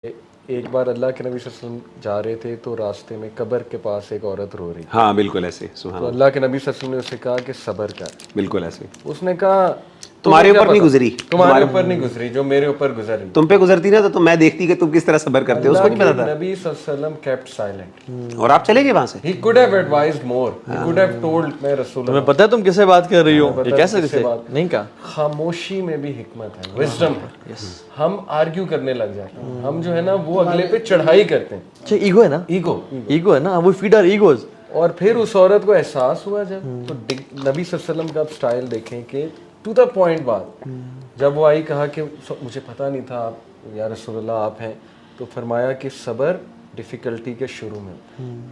एक बार अल्लाह के नबी सल्लल्लाहु अलैहि वसल्लम जा रहे थे तो रास्ते में कब्र के पास एक औरत रो रही थी। हाँ बिल्कुल ऐसे, तो सुभान अल्लाह के नबी सल्लल्लाहु अलैहि वसल्लम ने उससे कहा कि सब्र कर। बिल्कुल ऐसे। उसने कहा तुम्हारे ऊपर नहीं गुजरी, तुम्हारे ऊपर नहीं गुजरी जो मेरे ऊपर गुजर रही। तुम पे गुजरती ना तो मैं देखती कि तुम किस तरह सब्र करते हो, उसको नहीं पता था। नबी सल्लल्लाहु अलैहि वसल्लम kept silent। और आप चले गए वहां से। He could have advised more. He could have told मैं रसूल तुम्हें पता है तुम किससे बात कर रही हो, ये कैसे किससे नहीं कहा। खामोशी में भी हिकमत है, विजडम है। हम आर्ग्यू करने लग जाते हैं, हम जो है ना वो अगले पे चढ़ाई करते हैं। अच्छा ईगो है ना, ईगो है ना, वो फीड आवर ईगोज। और फिर उस औरत को एहसास हुआ जब, तो नबी सल्लल्लाहु अलैहि वसल्लम का आप स्टाइल देखें कि टू द पॉइंट बात। जब वो आई कहा कि मुझे पता नहीं था आप या रसूलुल्लाह आप हैं, तो फरमाया कि सब्र डिफिकल्टी के शुरू में,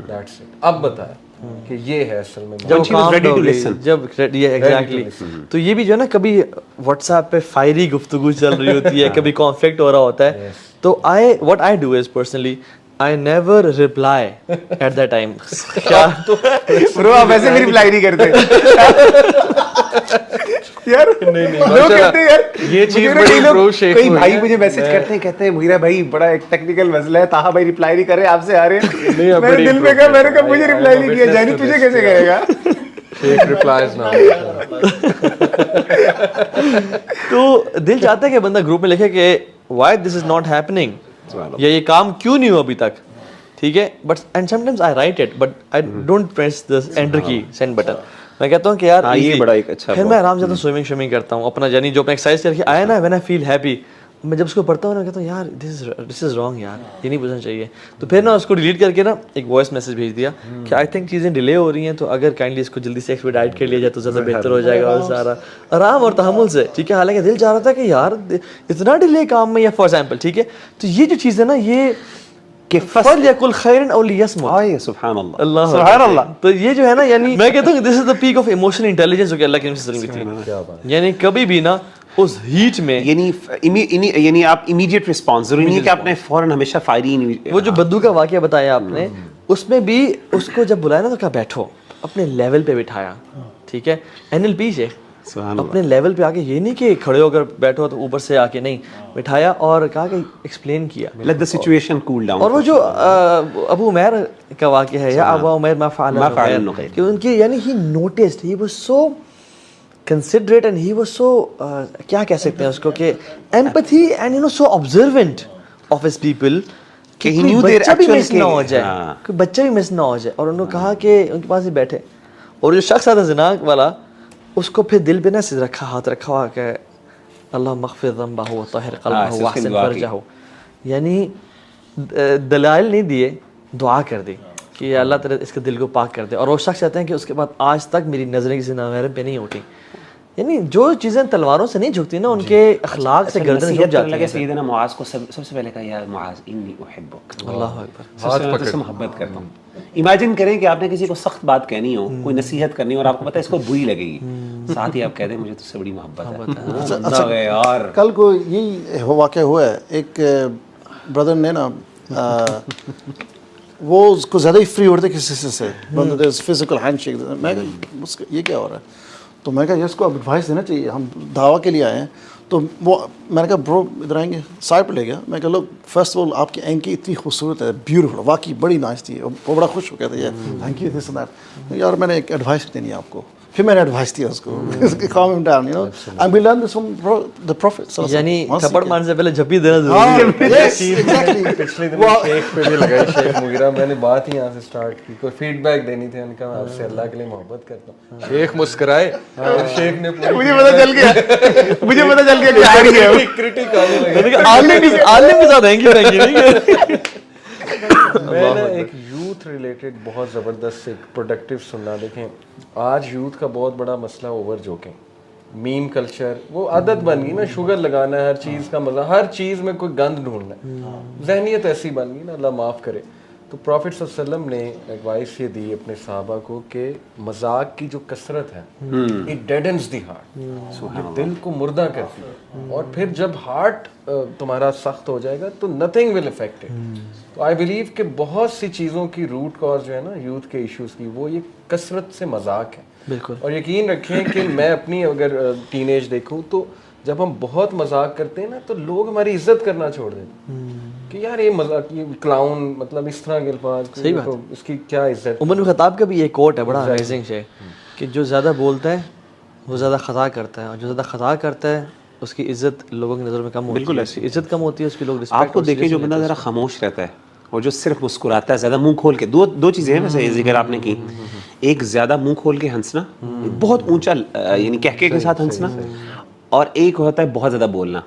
दैट्स इट। अब बताया कि ये है असल में जब ये एग्जैक्टली। तो ये भी जो है ना, कभी व्हाट्सएप पे फायरी गुफ्तगू चल रही होती है, कभी कॉन्फ्लिक्ट हो रहा होता है, तो what I do is personally I never reply at that time। क्या तो ब्रो आप ऐसे भी रिप्लाई नहीं करते यार। नहीं लोग कहते हैं यार ये चीज बड़ी प्रो शेक कई भाई मुझे मैसेज करते हैं, कहते हैं मुगीरा भाई बड़ा एक टेक्निकल मसला है, ताहा भाई रिप्लाई नहीं कर रहे, आपसे आ रहे हैं। मैंने दिल में कहा, मैंने कहा मुझे रिप्लाई नहीं किया, जानी तुझे कैसे करेगा। शेक रिप्लाइज ना। तो दिल चाहता है कि बंदा ग्रुप में लिखे कि why this is not happening, या ये काम क्यों नहीं हुआ अभी तक, ठीक है। But and sometimes I right it but I don't press the enter की, सेंड बटन। मैं कहता हूँ कि यार ये बड़ा एक अच्छा। फिर मैं आराम से स्विमिंग करता हूँ अपना, यानी जो अपना एक्सरसाइज करके आया ना, व्हेन आई फील हैप्पी, मैं जब उसको पढ़ता हूँ ना कहता हूँ यार दिस इज रॉन्ग यार, ये नहीं पूछना चाहिए। तो फिर ना उसको डिलीट करके ना एक वॉइस मैसेज भेज दिया कि आई थिंक चीज़ें डिले हो रही हैं, तो अगर काइंडली इसको जल्दी से एक्सपीडाइट कर लिया जाए तो ज़्यादा बेहतर हो जाएगा, और सारा आराम और तहम्मुल से, ठीक है। हालांकि दिल चाह रहा था कि यार इतना डिले काम में, या फॉर एग्जाम्पल, ठीक है। तो ये जो चीज़ है ना, ये फलयकुल खैरन औ लियस्मुत, सुभान अल्लाह, अल्लाह सुभान अल्लाह। तो ये जो है ना, यानी मैं कहता हूँ this is the peak of emotional intelligence जो कि अल्लाह के नबी सल्लल्लाहु अलैहि वसल्लम की थी। यानी कभी भी ना उस हीट में, यानी आप इमीडिएट रिस्पांस, जरूरी नहीं कि आपने फौरन हमेशा फायरिंग। वो जो बद्दू का वाकया बताया आपने, उसमें भी उसको जब बुलाया ना तो कहा बैठो, अपने लेवल पे बिठाया, ठीक है। एनएलपी से अपने लेवल पे आके, ये नहीं कि खड़े होकर बैठो तो ऊपर से आके, नहीं, बिठाया और कहा कि एक्सप्लेन किया, let the situation cool down. और वो जो अबू उमैर का वाकया है, या अबू उमैर मा फ़अल, कि उनकी यानी ही noticed, he was so considerate and he was so, क्या कह सकते हैं उसको, कि empathy and you know so observant of his people, कि ही बच्चा भी मिस ना हो जाए, कोई बच्चा भी मिस ना हो जाए। और उन्होंने कहा कि उनके पास ही बैठे, और जो शख्स आता ज़िना वाला, उसको फिर दिल पे ना से रखा, हाथ रखा हुआ कि अल्लाह मग़फ़िर ज़ंबहु व तहिर क़ल्बहु व अहसिन फ़रजहु, यानी दलाइल नहीं दिए, दुआ कर दी कि अल्लाह तेरे इसके दिल को पाक कर दे। और वो शख्स कहते हैं कि उसके बाद आज तक मेरी नज़रें किसी नामहरम पे नहीं उठी। यानी जो चीज़ें तलवारों से नहीं झुकती ना, उनके अखलाक से गर्दन झुक जाती है। सैयदना मुआज़ को सबसे पहले कहा, या मुआज़ इन्नी उहिब्बुक, अल्लाह अकबर, सबसे पहले मोहब्बत करता हूँ। इमेजिन करें कि आपने किसी को सख्त बात कहनी हो, कोई नसीहत करनी हो, और आपको पता है इसको बुरी लगेगी, साथ ही आप कह दें मुझे तुझसे बड़ी मोहब्बत है। अच्छा यार, कल को यही वाक़या हुआ है, एक ब्रदर ने ना वो उसको ज़्यादा ही फ्री होते किसी से, बंदे फिजिकल हैंडशेक। मैं उसका ये क्या हो रहा है, तो मैं कहा ये इसको एडवाइस देना चाहिए, हम दावा के लिए आए हैं। तो वो मैंने कहा ब्रो इधर आएंगे, साइड पर ले गया। मैं कहा लो फर्स्ट ऑफ ऑल आपकी एंकी इतनी खूबसूरत है, ब्यूटीफुल, वाकई बड़ी नाइस थी। वो बड़ा खुश हो गया था, यार thank you this and that, यार मैंने एक एडवाइस देनी है आपको। फिर मैंने एडवाइस दिया उसको, calm him down, you know, and we learned this from the Prophet। यानी थप्पड़ मारने से पहले झप्पी देना जरूरी है। पिछले दिन शेख पे भी लगाई, शेख मुगीरा, मैंने बात ही यहाँ से स्टार्ट की, कोई फीडबैक देनी थी, मैंने कहा आपसे अल्लाह के लिए मोहब्बत करता हूँ। शेख मुस्कुराए, और शेख ने मुझे पता चल गया कि आ रही है क्रिटिक आने लगे। आलिम के साथ हैंगी मैं ना एक यूथ रिलेटेड बहुत ज़बरदस्त एक प्रोडक्टिव सुनना। देखें, आज यूथ का बहुत बड़ा मसला ओवर जोकिंग, मीम कल्चर, वो आदत बन गई ना, शुगर लगाना है, हर चीज़ का मज़ा, हर चीज़ में कोई गंद ढूंढना है, जहनीत ऐसी बन गई ना, अल्लाह माफ़ करे। तो प्रॉफिट सल्लल्लाहु अलैहि वसल्लम ने एडवाइस ये दी अपने सहाबा को कि मजाक की जो कसरत है, इट डेडन्स द हार्ट, ये दिल को मुर्दा करती है, और फिर जब हार्ट तुम्हारा सख्त हो जाएगा तो नथिंग विल अफेक्ट इट। तो आई बिलीव कि बहुत सी चीज़ों की रूट कॉज जो है ना यूथ के इश्यूज़ की, वो ये कसरत से मजाक है। बिल्कुल। और यकीन रखें कि मैं अपनी अगर टीनेज देखूं, तो जब हम बहुत मजाक करते हैं ना, तो लोग हमारी इज्जत करना छोड़ देते हैं। कि यार ये मजाक, ये क्लाउन, मतलब इस तरह के अल्फाज, सही बात तो इसकी क्या इज्जत। उमर बिन खत्ताब का भी ये कोट है बड़ा अमेजिंग है कि जो ज़्यादा बोलता है वो ज़्यादा खता करता है, और जो ज़्यादा खता करता है उसकी इज्जत लोगों की नज़र में कम होती है, उसकी इज्जत कम होती है, उसकी लोग रिस्पेक्ट। आपको देखें जो बंदा ज़रा खामोश रहता है और जो सिर्फ मुस्कुराता है ज़्यादा मुंह खोल के, दो चीज़ें हैं वैसे जिक्र आपने की, एक ज़्यादा मुंह खोल के हंसना, बहुत ऊंचा यानी कहके के साथ हंसना, और एक होता है बहुत ज़्यादा बोलना।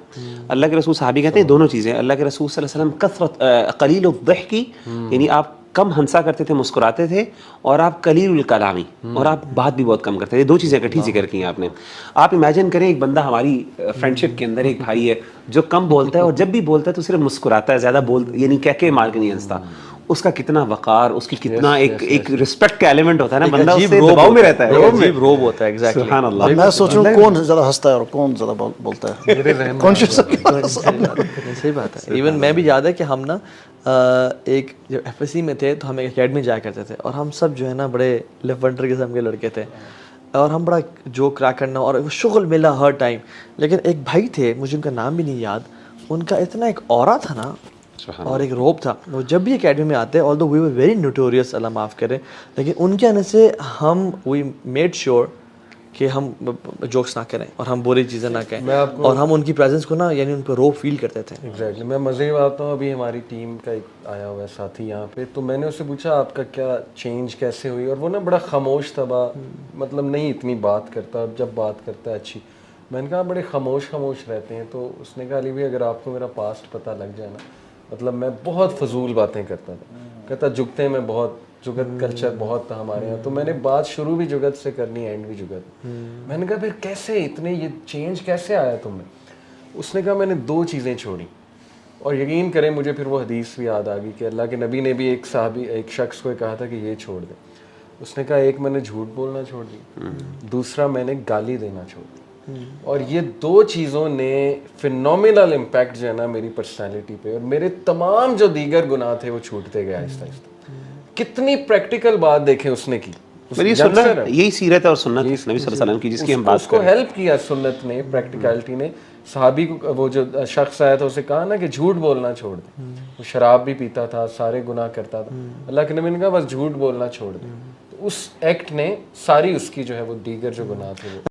अल्लाह के रसूल साहबी कहते हैं दोनों चीज़ें। अल्लाह के रसूल सल्लल्लाहु अलैहि वसल्लम कसरत कलील की, यानी आप कम हंसा करते थे, मुस्कुराते थे, और आप कलील कलामी, और आप बात भी बहुत कम करते थे। दो चीज़ें इकट्ठी जिक्र की हैं आपने। आप इमेजिन करें एक बंदा हमारी फ्रेंडशिप के अंदर एक भाई है जो कम बोलता है और जब भी बोलता है तो सिर्फ मुस्कुराता है, ज़्यादा यानी कह के मार के नहीं हंसता। उसका कितना वकार, उसकी कितना एक रिस्पेक्ट का एलिमेंट होता है ना, बंदा उससे दबाव में रहता है, अजीब रोब होता है। एग्जैक्टली, सुभान अल्लाह। मैं सोच रहा हूँ कौन ज़्यादा हंसता है और कौन ज़्यादा बोलता है, कॉन्शियस। सही बात है। इवन मैं भी याद है कि हम ना एक जब एफएससी में थे तो हम एक एकेडमी जाया करते थे, और हम सब जो है ना बड़े लेफ्ट किस्म के लड़के थे, और हम बड़ा जोक क्रैक करना और वो शुगल मिला हर टाइम। लेकिन एक भाई थे, मुझे उनका नाम भी नहीं याद, उनका इतना एक ऑरा था ना और एक रोब था, वो जब भी एकेडमी में आते, although we were very notorious, अल्लाह माफ़ करे, लेकिन उनके आने से हम वी मेड श्योर कि हम जोक्स ना करें और हम बुरी चीज़ें ना कहें, और हम उनकी प्रेजेंस को ना यानी उन पर रोब फील करते थे। एग्जैक्टली। मैं मज़े में आता हूँ, अभी हमारी टीम का एक आया हुआ है साथी यहाँ पे, तो मैंने उससे पूछा आपका क्या चेंज कैसे हुई, और वो ना बड़ा खामोश था, मतलब नहीं इतनी बात करता, जब बात करता है अच्छी। मैंने कहा बड़े खामोश रहते हैं, तो उसने कहा अली भाई अगर आपको मेरा पास्ट पता लग जाए ना, मतलब मैं बहुत फजूल बातें करता था, कहता जुगते में बहुत, जुगत कल्चर बहुत था हमारे यहाँ, तो मैंने बात शुरू भी जुगत से करनी, एंड भी जुगत। मैंने कहा फिर कैसे इतने ये चेंज कैसे आया तुम्हें? उसने कहा मैंने दो चीज़ें छोड़ी, और यकीन करें मुझे फिर वो हदीस भी याद आ गई कि अल्लाह के नबी ने भी एक शख्स को कहा था कि ये छोड़ दे। उसने कहा एक मैंने झूठ बोलना छोड़ दी, दूसरा मैंने गाली देना छोड़ दी, और ये दो चीज़ों ने फिनोमिनल इम्पैक्ट जो है ना मेरी पर्सनैलिटी पे, और मेरे तमाम जो दीगर गुनाह थे वो छूटते गए आहिस्ता आहिस्ता। कितनी प्रैक्टिकल बात देखें उसने की। यही सीरत है और सुन्नत नबी सल्लल्लाहु अलैहि वसल्लम की, जिसकी हम बात उसको हेल्प किया सुन्नत ने, प्रैक्टिकलिटी ने। सहाबी को वो जो शख्स आया था उसे कहा ना कि झूठ बोलना छोड़ दे, वो शराब भी पीता था, सारे गुनाह करता था, अल्लाह के नबी ने कहा बस झूठ बोलना छोड़ दे, तो उस एक्ट ने सारी उसकी जो है वो दीगर जो गुनाह थे वो